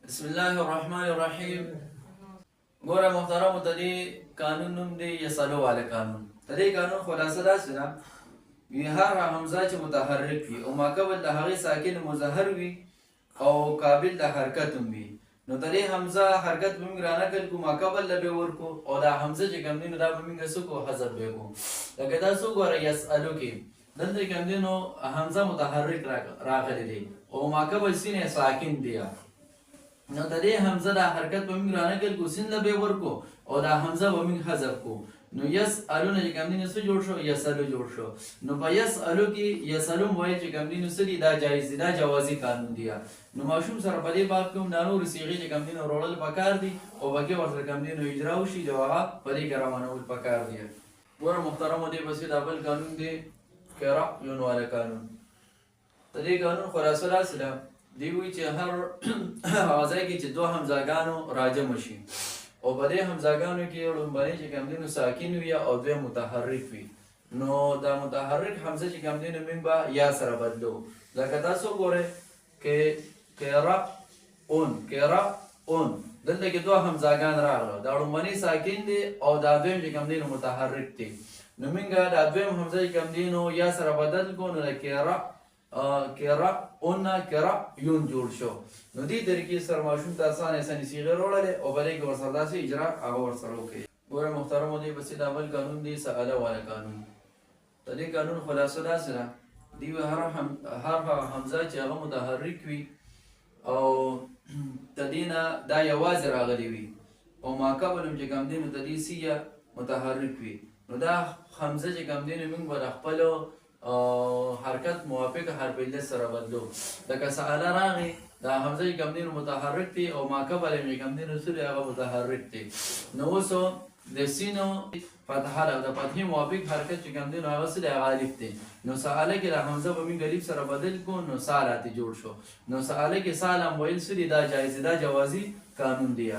بسم الله الرحمن الرحیم. ګوره محترمو ته دې قانون نوم دی یسلو والا قانون. د دې قانون خلاصه داسې ده هر حمزه چې متحرک وي او ماقبل د هغې ساکن مظهر وي او قابل د حرکت هم وي، نو د دې حمزه حرکت به موږ رانقل کړو، ماقبل له به ورکړو او دا حمزه چې کوم دی نو دا به موږ څه کړو، حذف به کړو. لکه تاسو ګوره یسألو کې دلته کوم دی نو حمزه متحرک راغلی دی او ماقبل سین ساکن دی، نو د دې حمزه د حرکت به موږ رانقل کړو، سین له به ورکړو او دا حمزه به موږ حذف کړو. نو یسألو نه چې کوم دی نو څه جوړ شو، یسألو جوړ شو. نو په یسألو کې یسألو وایي چې کوم دی نو څه دي، دا جایز دی، دا جوازي قانون دی. نو ماشوم سره په دې باب کې هم دا نورې صیغې چې کوم دی نو وروړل پکار دي او پکې ورسره کوم دی نو اجرا وشي، نو هغه په دې کې روانول پکار دي. ګوره محترمو دې پسې دا بل قانون دی قرأ والا قانون. د دې قانون خلاصه داسې ده، دی وایي چې هر هغه ځای کې چې دوه حمزاګانو راجمع شي او په دې حمزاګانو کې لومړی چې کوم دی نو ساکن وي او دویم متحرک وي، نو دا متحرک حمزه چې کوم دی نو موږ به یا سره بدلو. لکه تاسو ګورئ کې قرأون دلته کې دوه حمزاګان راغله، دا لومړی ساکن دی او دا دویم چې کوم دی نو متحرک دی، نو موږ دا دویم حمزه چې کوم دی نو یا سره بدل کړو، نو کرأون جوړ شو. نو دې طریقې سره ماشوم ته اسانه صیغې راوړلې او په دې کې ورسره داسې اجرا هغه ورسره وکړي. ګوره محترمو دې پسې دا بل قانون دی سأله والا قانون. د دې قانون خلاصه داسې ده، دی هر حمزه چې هغه متحرک وي او د دې نه دا یوازې راغلی وي او ماقبل هم چې کوم دی نو د دې سیه متحرک وي، نو دا حمزه چې کوم دی نو موږ به د خپلو حرکت موافق حرف علت سره بدلو. لکه سأله راغی، دا حمزه چې کوم دی نو متحرک دی او ماقبل یې کوم دی نو سره هغه متحرک دی، نو اوس د سینو فتحه ده، د فتحې موافق حرکت چې کوم دی نو هغه سره هغه الف دی، نو سأله کې د حمزه به موږ الف سره بدل کړو، نو سالات جوړ شو. نو سأله کې سال هم ویل سړي دا جایز، دا جوازي قانون دی.